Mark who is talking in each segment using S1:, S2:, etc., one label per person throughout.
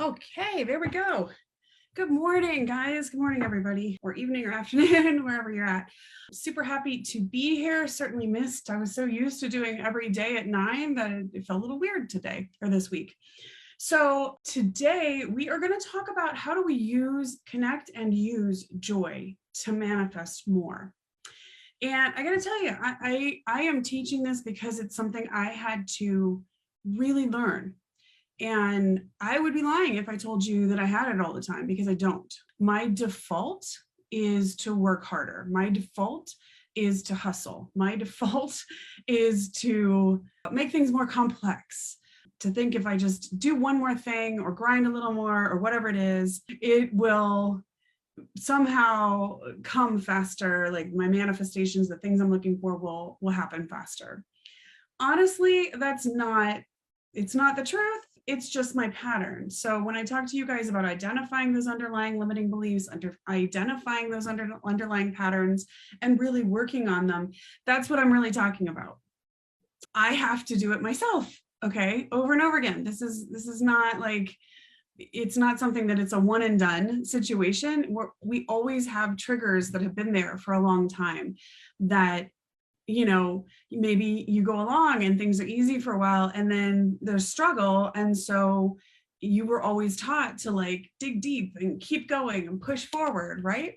S1: Okay, there we go. Good morning, guys. Good morning, everybody, or evening or afternoon, wherever you're at. Super happy to be here. Certainly missed. I was so used to doing every day at 9 that it felt a little weird today or this week. So today we are going to talk about how do we connect and use joy to manifest more. And I got to tell you, I am teaching this because it's something I had to really learn. And I would be lying if I told you that I had it all the time, because I don't. My default is to work harder. My default is to hustle. My default is to make things more complex, to think if I just do one more thing or grind a little more or whatever it is, it will somehow come faster. Like my manifestations, the things I'm looking for will happen faster. Honestly, it's not the truth. It's just my pattern. So when I talk to you guys about identifying those underlying limiting beliefs, identifying those underlying patterns and really working on them, that's what I'm really talking about. I have to do it myself, okay, over and over again. This is not like, it's not something that it's a one and done situation. We always have triggers that have been there for a long time that, you know, maybe you go along and things are easy for a while and then there's struggle. And so you were always taught to like dig deep and keep going and push forward, right?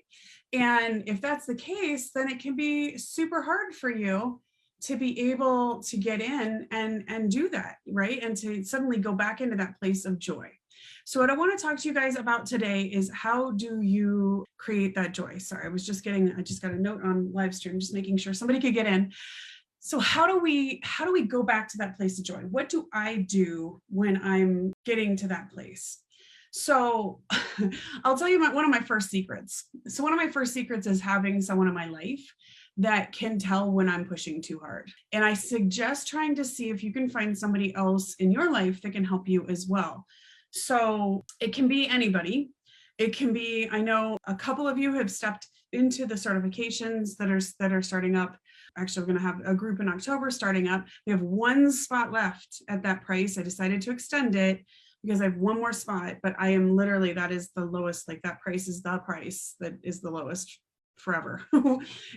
S1: And if that's the case, then it can be super hard for you to be able to get in and do that, right? And to suddenly go back into that place of joy. So what I want to talk to you guys about today is how do you create that joy? Sorry, I just got a note on live stream, just making sure somebody could get in. So how do we go back to that place of joy? What do I do when I'm getting to that place? So I'll tell you one of my first secrets. So one of my first secrets is having someone in my life that can tell when I'm pushing too hard. And I suggest trying to see if you can find somebody else in your life that can help you as well. So it can be anybody. It can be, I know a couple of you have stepped into the certifications that are starting up. Actually, we're going to have a group in October starting up. We have one spot left at that price. I decided to extend it because I have one more spot, but I am literally, that is the lowest, like that price is the price that is the lowest forever.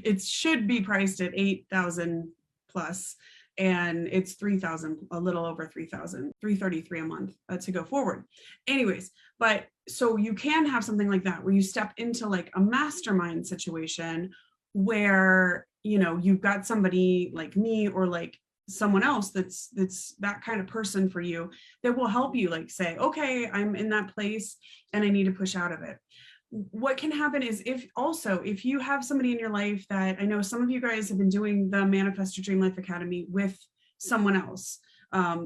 S1: It should be priced at 8,000 plus. And it's 3,000, a little over 3,000, 333 a month to go forward. Anyways, but so you can have something like that where you step into like a mastermind situation where, you know, you've got somebody like me or like someone else that's that kind of person for you that will help you like say, okay, I'm in that place and I need to push out of it. What can happen is if you have somebody in your life that, I know some of you guys have been doing the Manifest Your Dream Life Academy with someone else,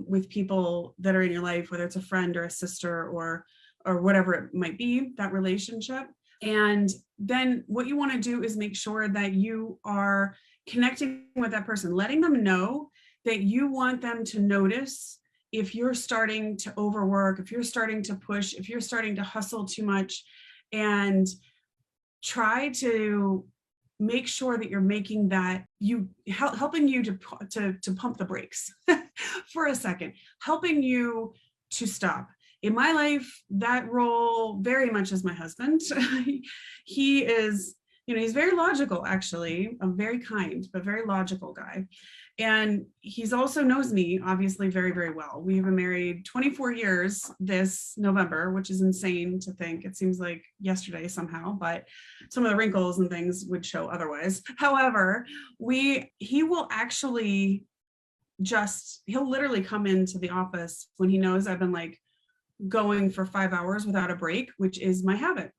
S1: with people that are in your life, whether it's a friend or a sister or whatever it might be, that relationship. And then what you want to do is make sure that you are connecting with that person, letting them know that you want them to notice if you're starting to overwork, if you're starting to push, if you're starting to hustle too much, and try to make sure that you're making that helping you to pump the brakes for a second, helping you to stop. In my life, that role very much is my husband. He is, you know, he's very logical, actually, a very kind, but very logical guy. And he's also knows me, obviously, very, very well. We have been married 24 years this November, which is insane to think. It seems like yesterday somehow, but some of the wrinkles and things would show otherwise. However, he will actually he'll literally come into the office when he knows I've been like going for 5 hours without a break, which is my habit.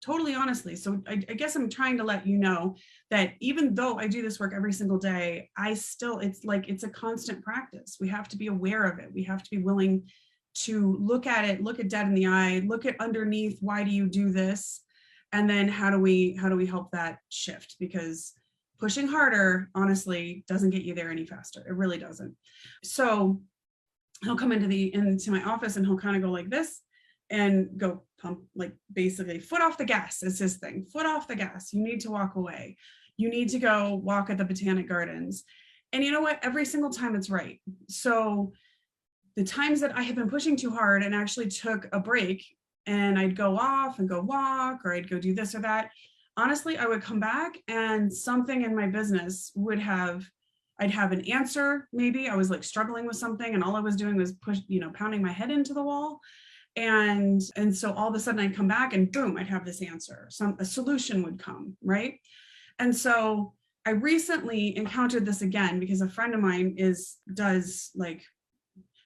S1: Totally honestly. So I guess I'm trying to let you know that even though I do this work every single day, it's a constant practice. We have to be aware of it. We have to be willing to look at it, look at dead in the eye, look at underneath, why do you do this? And then how do we help that shift? Because pushing harder, honestly, doesn't get you there any faster. It really doesn't. So he'll come into my office and he'll kind of go like this and go pump, like basically foot off the gas is his thing. Foot off the gas. You need to walk away. You need to go walk at the Botanic Gardens. And you know what? Every single time it's right. So the times that I have been pushing too hard and actually took a break and I'd go off and go walk, or I'd go do this or that, honestly, I would come back and something in my business I'd have an answer. Maybe I was like struggling with something and all I was doing was pounding my head into the wall. And so all of a sudden I'd come back and boom, I'd have this answer. A solution would come, right? And so I recently encountered this again because a friend of mine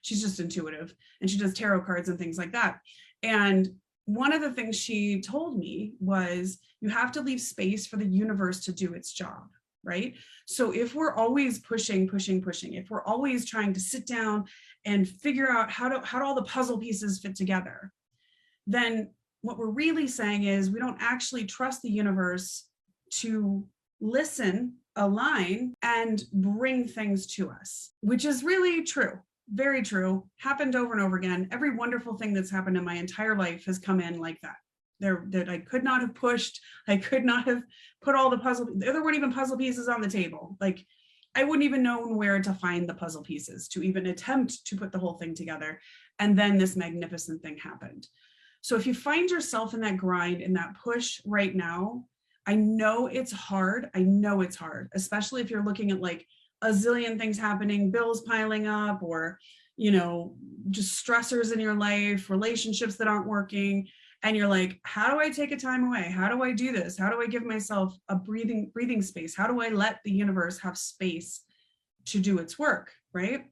S1: she's just intuitive and she does tarot cards and things like that. And one of the things she told me was you have to leave space for the universe to do its job, right? So if we're always pushing, if we're always trying to sit down and figure out how do all the puzzle pieces fit together, then what we're really saying is we don't actually trust the universe to listen, align, and bring things to us, which is really true. Very true. Happened over and over again. Every wonderful thing that's happened in my entire life has come in like that. That I could not have pushed. I could not have put all the there weren't even puzzle pieces on the table. Like I wouldn't even know where to find the puzzle pieces to even attempt to put the whole thing together. And then this magnificent thing happened. So if you find yourself in that grind, in that push right now, I know it's hard. Especially if you're looking at like a zillion things happening, bills piling up, or, just stressors in your life, relationships that aren't working. And you're like, how do I take a time away? How do I do this? How do I give myself a breathing space? How do I let the universe have space to do its work, right?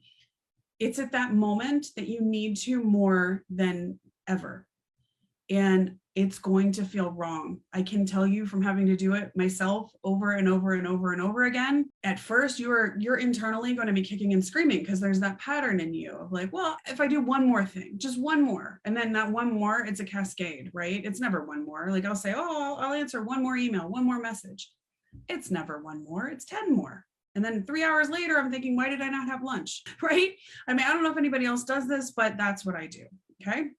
S1: It's at that moment that you need to more than ever. And it's going to feel wrong. I can tell you from having to do it myself over and over and over and over again. At first, you're internally going to be kicking and screaming because there's that pattern in you of like, well, if I do one more thing, just one more, and then that one more, it's a cascade, right? It's never one more. Like I'll say, oh, I'll answer one more email, one more message. It's never one more. It's 10 more. And then 3 hours later, I'm thinking, why did I not have lunch, right? I mean, I don't know if anybody else does this, but that's what I do, okay?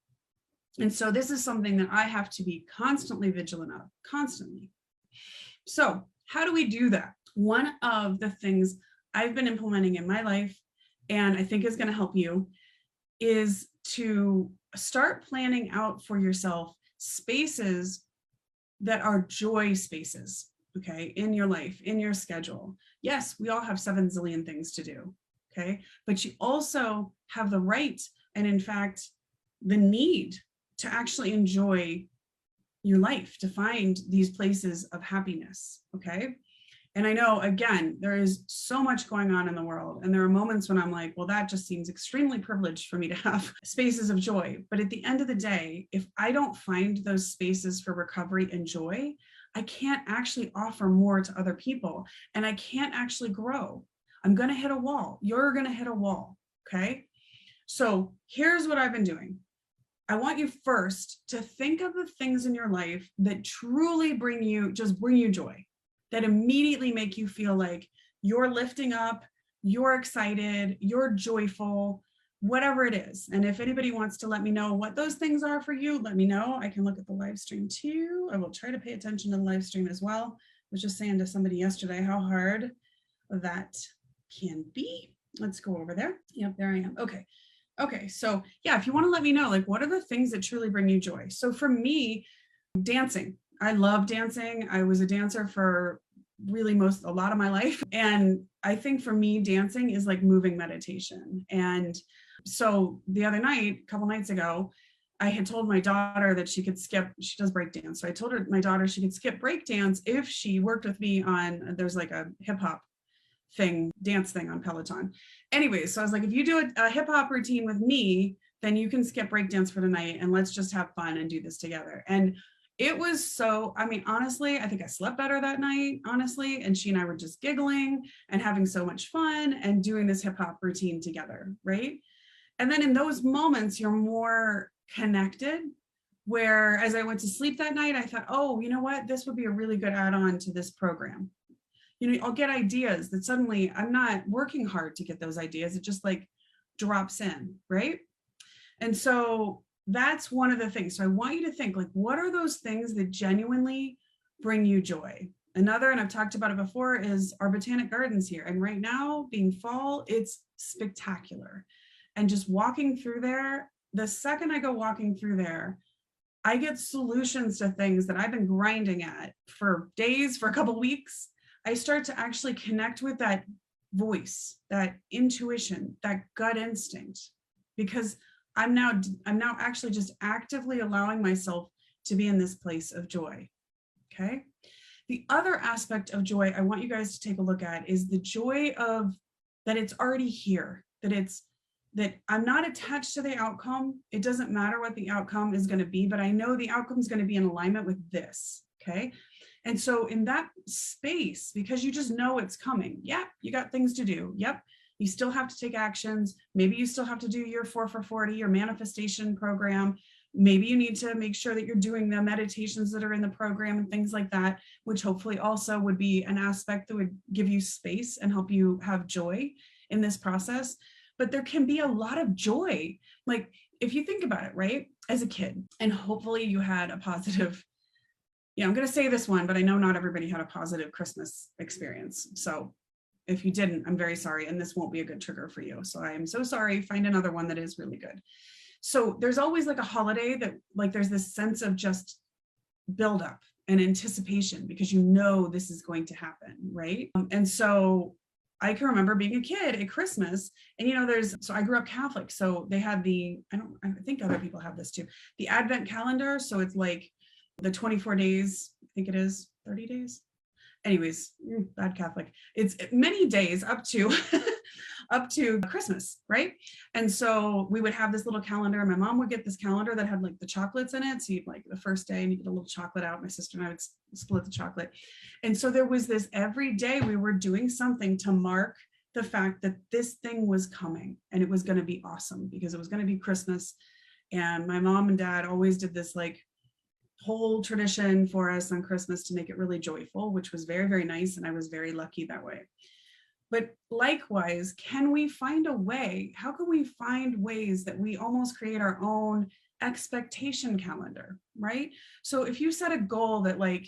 S1: And so this is something that I have to be constantly vigilant of, constantly. So how do we do that? One of the things I've been implementing in my life, and I think is going to help you, is to start planning out for yourself spaces that are joy spaces, okay, in your life, in your schedule. Yes, we all have 7 zillion things to do, okay? But you also have the right, and in fact, the need to actually enjoy your life, to find these places of happiness, okay? And I know, again, there is so much going on in the world, and there are moments when I'm like, well, that just seems extremely privileged for me to have spaces of joy. But at the end of the day, if I don't find those spaces for recovery and joy, I can't actually offer more to other people, and I can't actually grow. I'm going to hit a wall. You're going to hit a wall, okay? So here's what I've been doing. I want you first to think of the things in your life that truly bring you joy, that immediately make you feel like you're lifting up, you're excited, you're joyful, whatever it is. And if anybody wants to let me know what those things are for you, let me know. I can look at the live stream too. I will try to pay attention to the live stream as well. I was just saying to somebody yesterday how hard that can be. Let's go over there. Yep, there I am. Okay, so yeah, if you want to let me know, like, what are the things that truly bring you joy? So for me, dancing. I love dancing. I was a dancer for really a lot of my life. And I think for me, dancing is like moving meditation. And so the other night, a couple nights ago, I had told my daughter that she does break dance. So I told my daughter she could skip break dance if she worked with me on, there's like a hip hop dance thing on Peloton. Anyway, so I was like, if you do a hip hop routine with me, then you can skip breakdance for tonight and let's just have fun and do this together. And it was honestly, I think I slept better that night, honestly. And she and I were just giggling and having so much fun and doing this hip hop routine together, right? And then in those moments, you're more connected, where as I went to sleep that night, I thought, oh, you know what? This would be a really good add-on to this program. I'll get ideas that suddenly I'm not working hard to get those ideas. It just like drops in, right? And so that's one of the things. So I want you to think, like, what are those things that genuinely bring you joy? Another, and I've talked about it before, is our botanic gardens here. And right now, being fall, it's spectacular. and just walking through there, the second I go walking through there, I get solutions to things that I've been grinding at for days, for a couple weeks. I start to actually connect with that voice, that intuition, that gut instinct, because I'm now actually just actively allowing myself to be in this place of joy. Okay. The other aspect of joy I want you guys to take a look at is the joy of that it's already here, that I'm not attached to the outcome. It doesn't matter what the outcome is going to be, but I know the outcome is going to be in alignment with this. Okay. And so in that space, because you just know it's coming. Yep. You got things to do. Yep. You still have to take actions. Maybe you still have to do your 4 for 40, your manifestation program. Maybe you need to make sure that you're doing the meditations that are in the program and things like that, which hopefully also would be an aspect that would give you space and help you have joy in this process. But there can be a lot of joy. Like if you think about it, right? As a kid, and hopefully you had a positive, I'm going to say this one, but I know not everybody had a positive Christmas experience. So if you didn't, I'm very sorry. And this won't be a good trigger for you. So I am so sorry. Find another one that is really good. So there's always like a holiday that like there's this sense of just buildup and anticipation because you know this is going to happen, right? And so I can remember being a kid at Christmas, and so I grew up Catholic, so they had I think other people have this too, the Advent calendar. So it's like the 24 days, I think it is 30 days. Anyways, bad Catholic. It's many days up to up to Christmas, right? And so we would have this little calendar. My mom would get this calendar that had like the chocolates in it. So you'd like the first day and you get a little chocolate out. My sister and I would split the chocolate. And so there was this every day we were doing something to mark the fact that this thing was coming and it was going to be awesome because it was going to be Christmas. And my mom and dad always did this like whole tradition for us on Christmas to make it really joyful, which was very, very nice. And I was very lucky that way. But likewise, can we find a way? How can we find ways that we almost create our own expectation calendar, right? So if you set a goal that like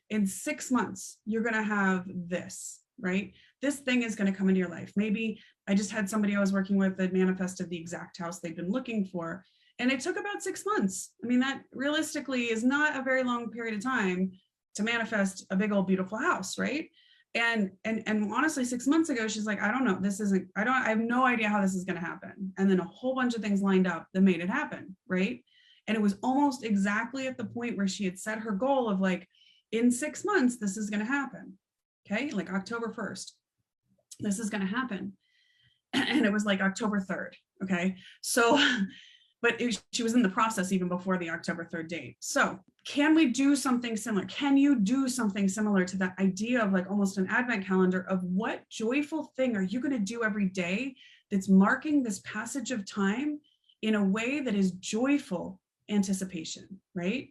S1: in 6 months, you're going to have this, right? This thing is going to come into your life. Maybe I just had somebody I was working with that manifested the exact house they'd been looking for. And it took about 6 months. I mean, that realistically is not a very long period of time to manifest a big old beautiful house, right? And honestly, 6 months ago, she's like, I don't know, I have no idea how this is going to happen. And then a whole bunch of things lined up that made it happen, right? And it was almost exactly at the point where she had set her goal of like, in 6 months, this is going to happen. Okay, like October 1st, this is going to happen. And it was like October 3rd. Okay, so but she was in the process even before the October 3rd date. So can we do something similar? Can you do something similar to that idea of like almost an advent calendar of what joyful thing are you going to do every day that's marking this passage of time in a way that is joyful anticipation, right?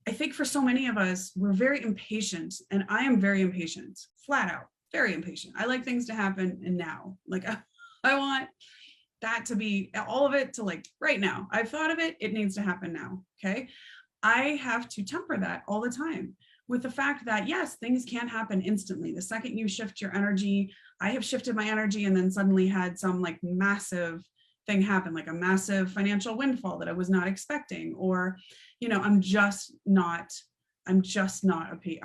S1: I think for so many of us, we're very impatient, and I am very impatient, flat out, very impatient. I like things to happen and now. Like I want that to be all of it to like right now. I've thought of it, it needs to happen now. Okay. I have to temper that all the time with the fact that yes, things can happen instantly. The second you shift your energy, I have shifted my energy and then suddenly had some like massive thing happen, like a massive financial windfall that I was not expecting, or, I'm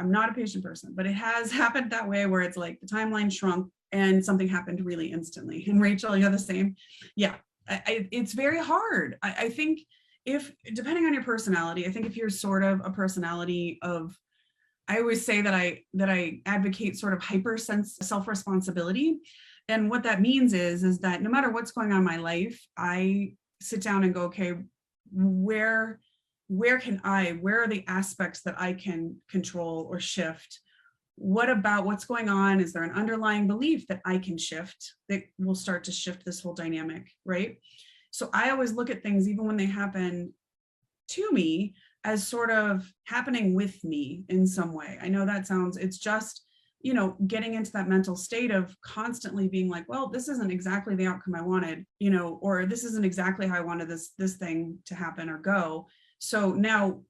S1: not a patient person, but it has happened that way where it's like the timeline shrunk and something happened really instantly. And Rachel, you're the same. Yeah, it's very hard. I think depending on your personality, I think if you're sort of a personality of, I always say that I advocate sort of hyper self-responsibility. And what that means is that no matter what's going on in my life, I sit down and go, okay, where are the aspects that I can control or shift? What about what's going on? Is there an underlying belief that I can shift that will start to shift this whole dynamic, right? So I always look at things, even when they happen to me, as sort of happening with me in some way. I know that it's just, getting into that mental state of constantly being like, well, this isn't exactly the outcome I wanted, or this isn't exactly how I wanted this thing to happen or go. So now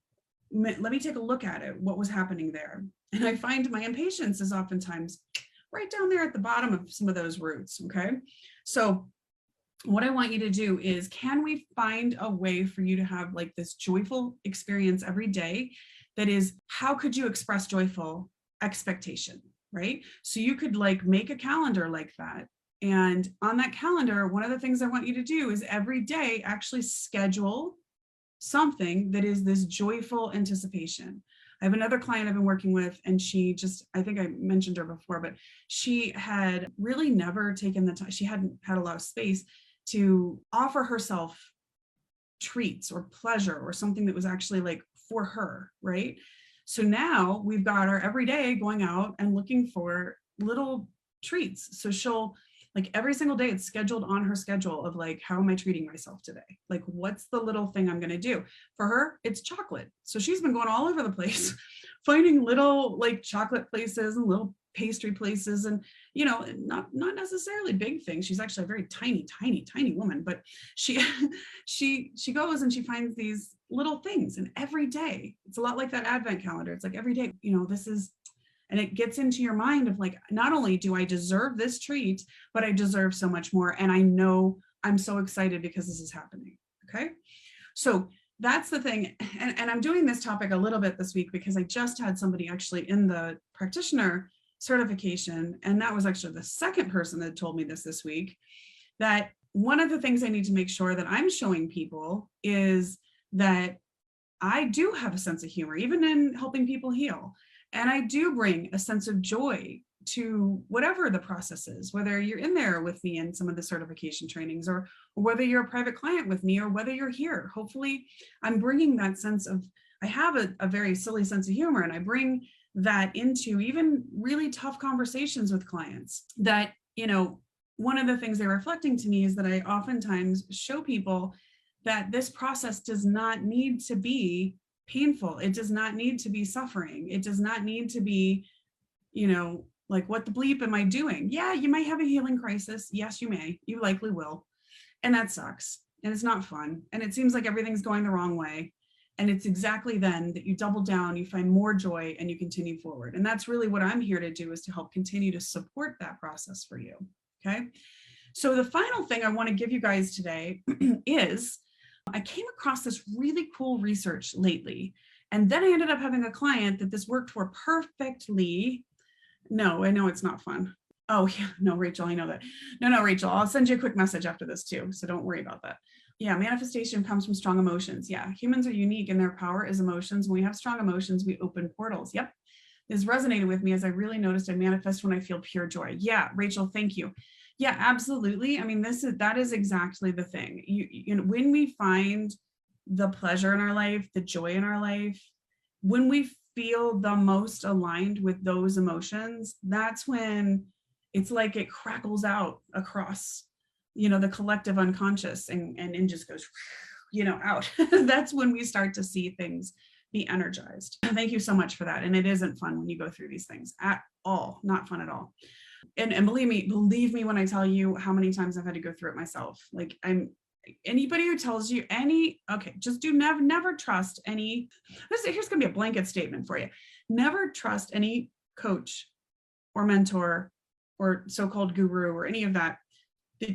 S1: let me take a look at it. What was happening there? And I find my impatience is oftentimes right down there at the bottom of some of those roots. Okay. So what I want you to do is, can we find a way for you to have like this joyful experience every day that is, how could you express joyful expectation, right? So you could like make a calendar like that. And on that calendar, one of the things I want you to do is every day actually schedule something that is this joyful anticipation. I have another client I've been working with, and she just, I think I mentioned her before, but she had really never taken the time, she hadn't had a lot of space to offer herself treats or pleasure or something that was actually like for her, right? So now we've got her every day going out and looking for little treats. So she'll, like every single day, it's scheduled on her schedule of like, how am I treating myself today? Like, what's the little thing I'm going to do? For her, it's chocolate. So she's been going all over the place, finding little like chocolate places and little pastry places, and not necessarily big things. She's actually a very tiny woman, but she she goes and she finds these little things, and every day it's a lot like that advent calendar. It's like every day, this is, and it gets into your mind of like, not only do I deserve this treat, but I deserve so much more. And I know I'm so excited because this is happening. Okay. So that's the thing. And I'm doing this topic a little bit this week because I just had somebody actually in the practitioner certification. And that was actually the second person that told me this week, that one of the things I need to make sure that I'm showing people is that I do have a sense of humor, even in helping people heal. And I do bring a sense of joy to whatever the process is, whether you're in there with me in some of the certification trainings, or whether you're a private client with me, or whether you're here. Hopefully I'm bringing that sense of, I have a very silly sense of humor, and I bring that into even really tough conversations with clients. That, one of the things they're reflecting to me is that I oftentimes show people that this process does not need to be painful. It does not need to be suffering. It does not need to be, like, what the bleep am I doing? Yeah, you might have a healing crisis. Yes, you may. You likely will. And that sucks. And it's not fun. And it seems like everything's going the wrong way. And it's exactly then that you double down, you find more joy, and you continue forward. And that's really what I'm here to do, is to help continue to support that process for you. Okay. So the final thing I want to give you guys today is, I came across this really cool research lately, and then I ended up having a client that this worked for perfectly. No, I know it's not fun. Oh yeah, no, Rachel, I know that. No, Rachel, I'll send you a quick message after this too, so don't worry about that. Yeah, manifestation comes from strong emotions. Yeah, humans are unique, and their power is emotions. When we have strong emotions, we open portals. Yep, this resonated with me, as I really noticed I manifest when I feel pure joy. Yeah, Rachel, thank you. Yeah, absolutely. I mean, that is exactly the thing. When we find the pleasure in our life, the joy in our life, when we feel the most aligned with those emotions, that's when it's like it crackles out across, the collective unconscious, and just goes, out. That's when we start to see things be energized. Thank you so much for that. And it isn't fun when you go through these things at all, not fun at all. And believe me when I tell you how many times I've had to go through it myself. Like, anybody who tells you just do never trust any, here's going to be a blanket statement for you. Never trust any coach or mentor or so-called guru or any of that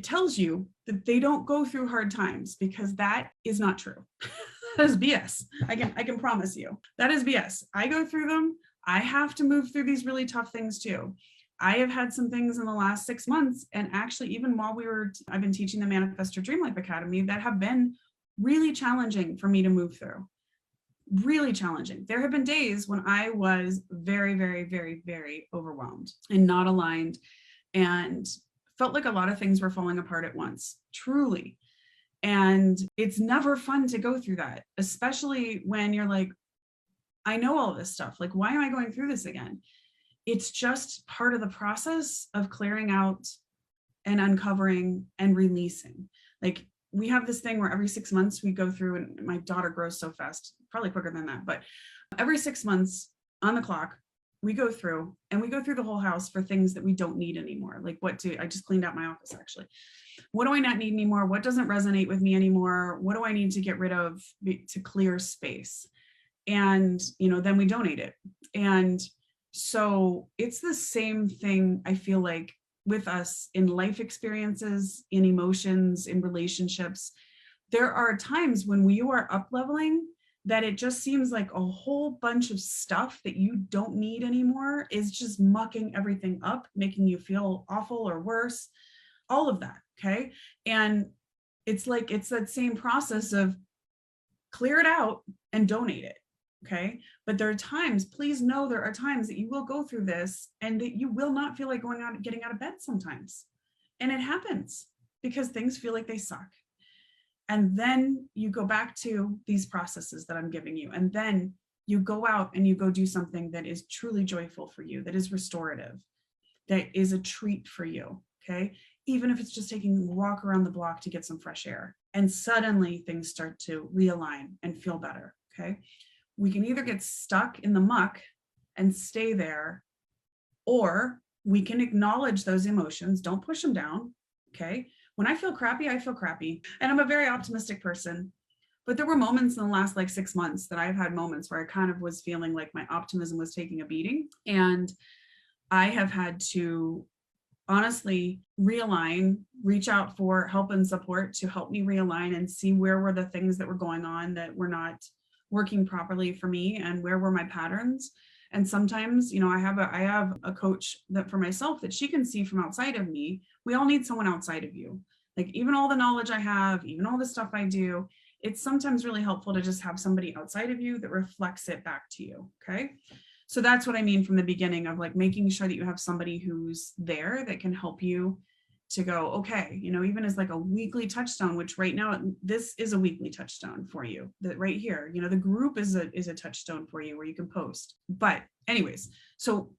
S1: tells you that they don't go through hard times, because that is not true. That is BS. I can promise you that is BS. I go through them. I have to move through these really tough things too. I have had some things in the last 6 months, and actually even while I've been teaching the Manifest Your Dream Life Academy, that have been really challenging for me to move through. Really challenging. There have been days when I was very, very, very, very overwhelmed and not aligned, and felt like a lot of things were falling apart at once, truly. And it's never fun to go through that, especially when you're like, I know all this stuff. Like, why am I going through this again? It's just part of the process of clearing out and uncovering and releasing. Like, we have this thing where every 6 months we go through, and my daughter grows so fast, probably quicker than that, but every 6 months on the clock, we go through the whole house for things that we don't need anymore. Like, I just cleaned out my office actually. What do I not need anymore? What doesn't resonate with me anymore? What do I need to get rid of to clear space? And, then we donate it. And so it's the same thing, I feel like, with us in life experiences, in emotions, in relationships. There are times when you are up leveling that it just seems like a whole bunch of stuff that you don't need anymore is just mucking everything up, making you feel awful or worse, all of that. Okay. And it's like, it's that same process of clear it out and donate it. Okay. But there are times, please know there are times that you will go through this and that you will not feel like going out, getting out of bed sometimes. And it happens because things feel like they suck. And then you go back to these processes that I'm giving you. And then you go out and you go do something that is truly joyful for you, that is restorative, that is a treat for you. Okay. Even if it's just taking a walk around the block to get some fresh air. And suddenly things start to realign and feel better. Okay. We can either get stuck in the muck and stay there, or we can acknowledge those emotions. Don't push them down. Okay. When I feel crappy, I feel crappy. And I'm a very optimistic person. But there were moments in the last 6 months that I've had moments where I kind of was feeling like my optimism was taking a beating. And I have had to honestly realign, reach out for help and support to help me realign and see where were the things that were going on that were not working properly for me and where were my patterns. And sometimes, I have a coach that for myself that she can see from outside of me. We all need someone outside of you. Like even all the knowledge I have, even all the stuff I do, it's sometimes really helpful to just have somebody outside of you that reflects it back to you. Okay. So that's what I mean from the beginning of making sure that you have somebody who's there that can help you to go, okay, even as a weekly touchstone, which right now this is a weekly touchstone for you, that right here, the group is a touchstone for you where you can post. But anyways, so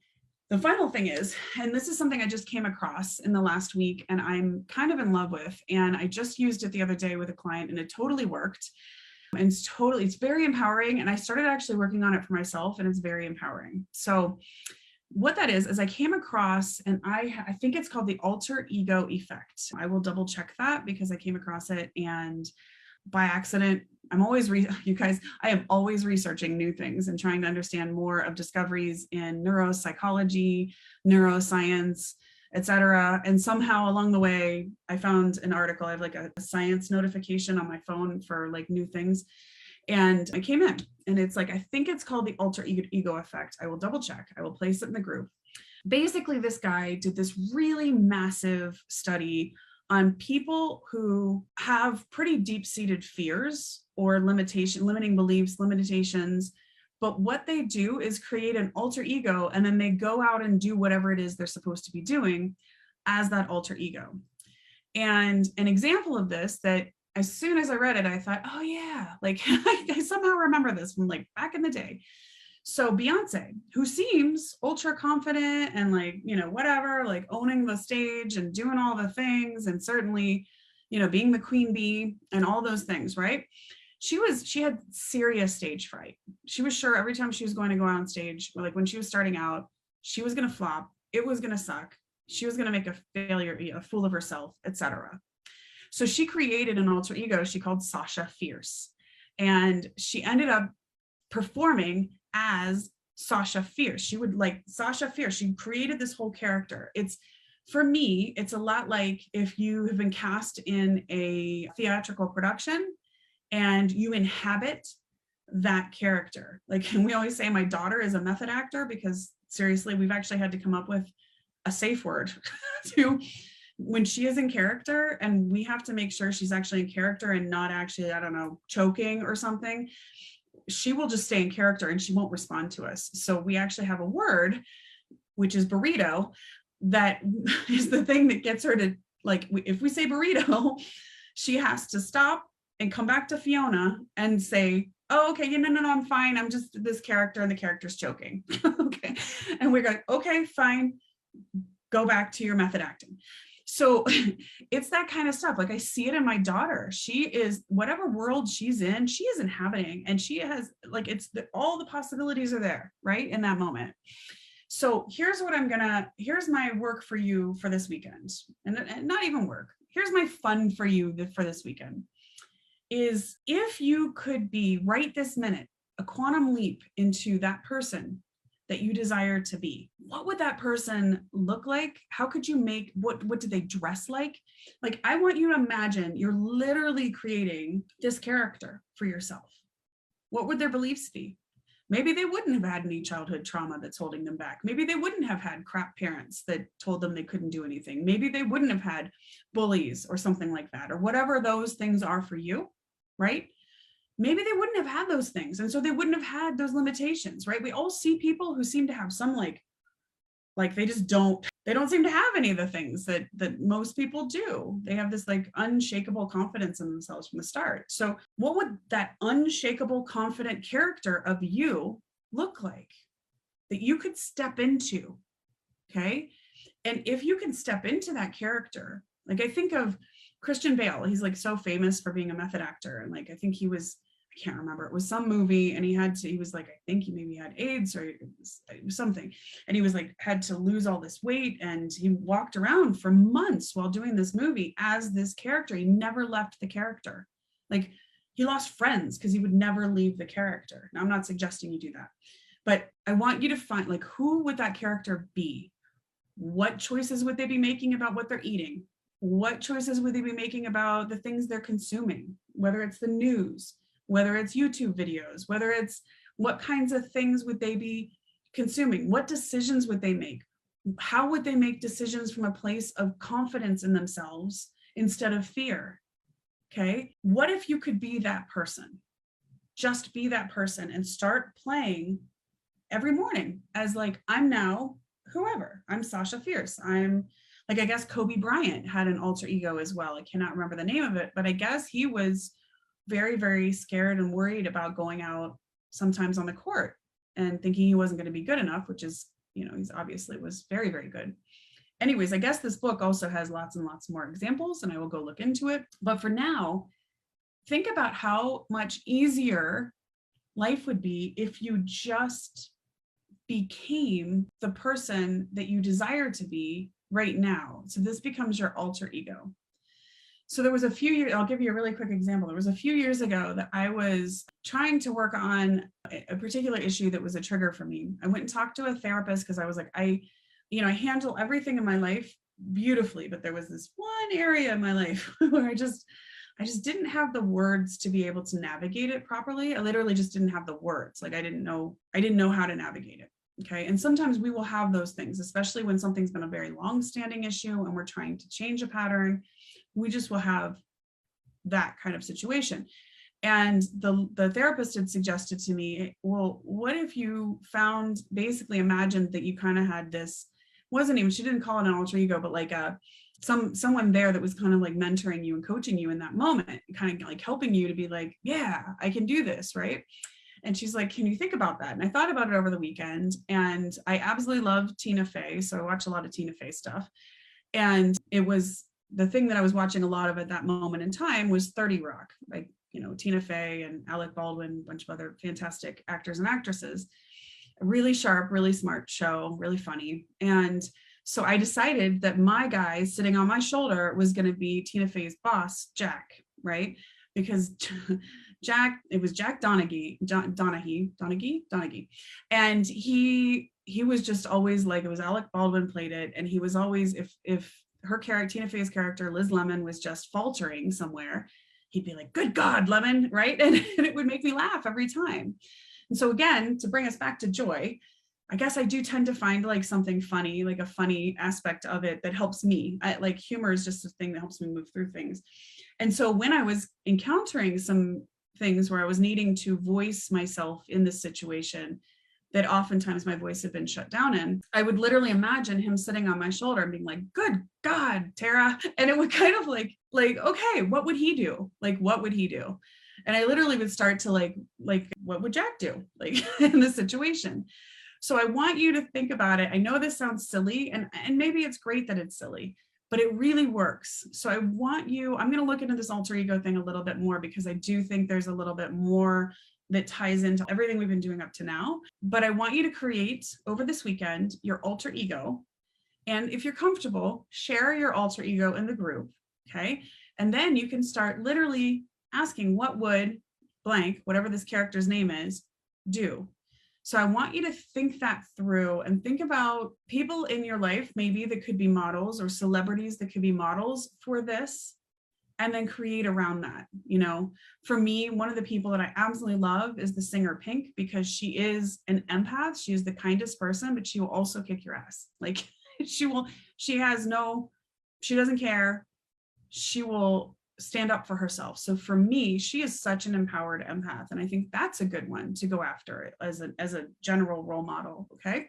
S1: the final thing is, and this is something I just came across in the last week and I'm kind of in love with, and I just used it the other day with a client and it totally worked. And it's very empowering. And I started actually working on it for myself and it's very empowering. So what that is I came across, and I think it's called the alter ego effect. I will double check that because I came across it and by accident. I'm always, you guys, I am always researching new things and trying to understand more of discoveries in neuropsychology, neuroscience, etc. And somehow along the way, I found an article. I have a science notification on my phone for new things. And I came in and it's I think it's called the alter ego effect. I will double check. I will place it in the group. Basically, this guy did this really massive study on people who have pretty deep-seated fears or limiting beliefs, limitations. But what they do is create an alter ego, and then they go out and do whatever it is they're supposed to be doing as that alter ego. And an example of this that as soon as I read it, I thought, oh yeah, I somehow remember this from back in the day. So Beyonce, who seems ultra confident and whatever, owning the stage and doing all the things and certainly, being the queen bee and all those things, right? She had serious stage fright. She was sure every time she was going to go out on stage, when she was starting out, she was going to flop. It was going to suck. She was going to make a failure, a fool of herself, etc. So she created an alter ego she called Sasha Fierce. And she ended up performing as Sasha Fierce. She would Sasha Fierce. She created this whole character. For me, it's a lot like if you have been cast in a theatrical production and you inhabit that character. And we always say my daughter is a method actor because seriously, we've actually had to come up with a safe word to when she is in character, and we have to make sure she's actually in character and not actually, choking or something. She will just stay in character and she won't respond to us. So we actually have a word, which is burrito, that is the thing that gets her to, if we say burrito, she has to stop and come back to Fiona and say, oh, okay, no, I'm fine. I'm just this character and the character's choking. Okay. And we're going, okay, fine. Go back to your method acting. So it's that kind of stuff. I see it in my daughter. She is, whatever world she's in, she is inhabiting, and she has all the possibilities are there, right? In that moment. So here's my work for you for this weekend, and not even work. Here's my fun for you for this weekend is if you could be right this minute, a quantum leap into that person that you desire to be, what would that person look like? How could you make, what do they dress like? Like, I want you to imagine you're literally creating this character for yourself. What would their beliefs be? Maybe they wouldn't have had any childhood trauma that's holding them back. Maybe they wouldn't have had crap parents that told them they couldn't do anything. Maybe they wouldn't have had bullies or something like that, or whatever those things are for you, right? Maybe they wouldn't have had those things. And so they wouldn't have had those limitations, right? We all see people who seem to have some like they just don't, they don't seem to have any of the things that most people do. They have this like unshakable confidence in themselves from the start. So what would that unshakable, confident character of you look like that you could step into? Okay. And if you can step into that character, like I think of Christian Bale, he's like so famous for being a method actor. And like, I think he was, I can't remember, it was some movie, and he was like, I think he maybe had AIDS or it was something. And he was like, had to lose all this weight. And he walked around for months while doing this movie as this character. He never left the character. Like, he lost friends because he would never leave the character. Now, I'm not suggesting you do that, but I want you to find, like, who would that character be? What choices would they be making about what they're eating? What choices would they be making about the things they're consuming, whether it's the news, whether it's YouTube videos, whether it's what kinds of things would they be consuming? What decisions would they make? How would they make decisions from a place of confidence in themselves instead of fear? Okay. What if you could be that person? Just be that person and start playing every morning as like, I'm now whoever. I'm Sasha Fierce. I'm like, I guess Kobe Bryant had an alter ego as well. I cannot remember the name of it, but I guess he was very, very scared and worried about going out sometimes on the court and thinking he wasn't going to be good enough, which is, you know, he's obviously was very, very good. Anyways, I guess this book also has lots and lots more examples, and I will go look into it. But for now, think about how much easier life would be if you just became the person that you desire to be right now. So this becomes your alter ego. So there was a few years, I'll give you a really quick example. There was a few years ago that I was trying to work on a particular issue that was a trigger for me. I went and talked to a therapist because I was like, I handle everything in my life beautifully, but there was this one area in my life where I just didn't have the words to be able to navigate it properly. I literally just didn't have the words. Like I didn't know how to navigate it. Okay. And sometimes we will have those things, especially when something's been a very long-standing issue and we're trying to change a pattern. We just will have that kind of situation. And the therapist had suggested to me, well, what if you basically imagined that you kind of had this, she didn't call it an alter ego, but like someone there that was kind of like mentoring you and coaching you in that moment, kind of like helping you to be like, yeah, I can do this, right? And she's like, can you think about that? And I thought about it over the weekend, and I absolutely love Tina Fey. So I watch a lot of Tina Fey stuff. And it was the thing that I was watching a lot of at that moment in time was 30 Rock, like, you know, Tina Fey and Alec Baldwin, a bunch of other fantastic actors and actresses. A really sharp, really smart show, really funny. And so I decided that my guy sitting on my shoulder was going to be Tina Fey's boss, Jack, right? Because it was Jack Donaghy. And he was just always like, it was Alec Baldwin played it. And he was always, if her character, Tina Fey's character, Liz Lemon, was just faltering somewhere, he'd be like, good God, Lemon, right? And it would make me laugh every time. And so again, to bring us back to joy, I guess I do tend to find like something funny, like a funny aspect of it that helps me. Like humor is just a thing that helps me move through things. And so when I was encountering some things where I was needing to voice myself in this situation that oftentimes my voice had been shut down in, I would literally imagine him sitting on my shoulder and being like, good God, Tara. And it would kind of like, okay, what would he do? Like, what would he do? And I literally would start to like, what would Jack do? Like in this situation. So I want you to think about it. I know this sounds silly, and maybe it's great that it's silly, but it really works. So I'm going to look into this alter ego thing a little bit more, because I do think there's a little bit more that ties into everything we've been doing up to now. But I want you to create over this weekend your alter ego. And if you're comfortable, share your alter ego in the group. Okay. And then you can start literally asking, what would blank, whatever this character's name is, do? So I want you to think that through and think about people in your life, maybe that could be models, or celebrities that could be models for this, and then create around that. For me, one of the people that I absolutely love is the singer Pink, because she is an empath. She is the kindest person, but she will also kick your ass. Like she doesn't care. She will stand up for herself. So for me, she is such an empowered empath. And I think that's a good one to go after as a general role model. Okay.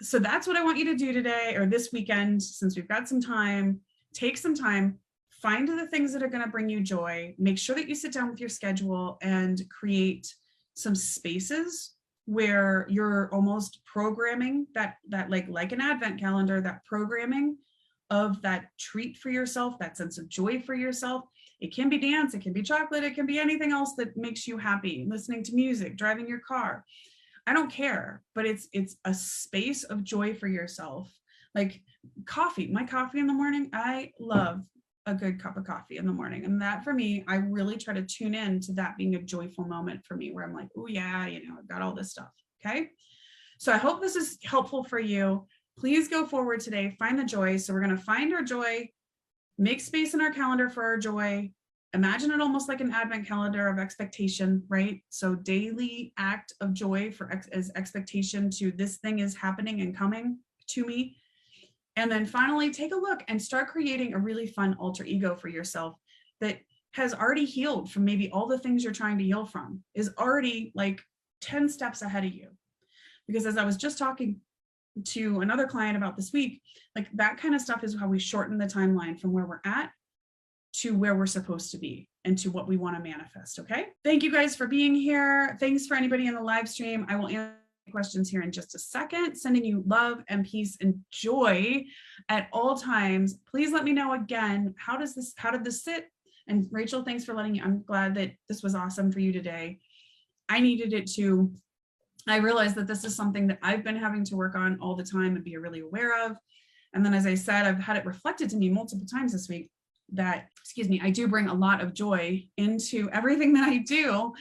S1: So that's what I want you to do today, or this weekend, since we've got some time. Take some time, find the things that are going to bring you joy. Make sure that you sit down with your schedule and create some spaces where you're almost programming that like an advent calendar, that programming of that treat for yourself, that sense of joy for yourself. It can be dance, it can be chocolate, it can be anything else that makes you happy, listening to music, driving your car. I don't care, but it's a space of joy for yourself. Like coffee, my coffee in the morning, I love a good cup of coffee in the morning. And that for me, I really try to tune in to that being a joyful moment for me, where I'm like, oh yeah, I've got all this stuff. Okay. So I hope this is helpful for you. Please go forward today, find the joy. So we're going to find our joy, make space in our calendar for our joy. Imagine it almost like an advent calendar of expectation, right? So daily act of joy as expectation to this thing is happening and coming to me. And then finally, take a look and start creating a really fun alter ego for yourself that has already healed from maybe all the things you're trying to heal from, is already like 10 steps ahead of you. Because as I was just talking to another client about this week, like that kind of stuff is how we shorten the timeline from where we're at to where we're supposed to be and to what we want to manifest. Okay. Thank you guys for being here. Thanks for anybody in the live stream. I will answer questions here in just a second. Sending you love and peace and joy at all times. Please let me know again, how did this sit? And Rachel, thanks for letting me. I'm glad that this was awesome for you today. I needed it too. I realized that this is something that I've been having to work on all the time and be really aware of. And then, as I said, I've had it reflected to me multiple times this week that, I do bring a lot of joy into everything that I do,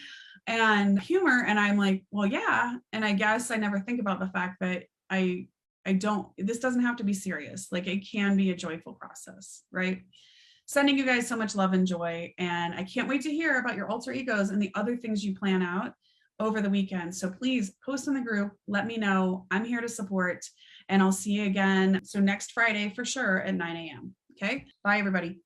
S1: and humor. And I'm like, well, yeah. And I guess I never think about the fact that this doesn't have to be serious. Like it can be a joyful process, right? Sending you guys so much love and joy. And I can't wait to hear about your alter egos and the other things you plan out over the weekend. So please post in the group, let me know. I'm here to support, and I'll see you again. So next Friday for sure at 9 a.m. Okay. Bye everybody.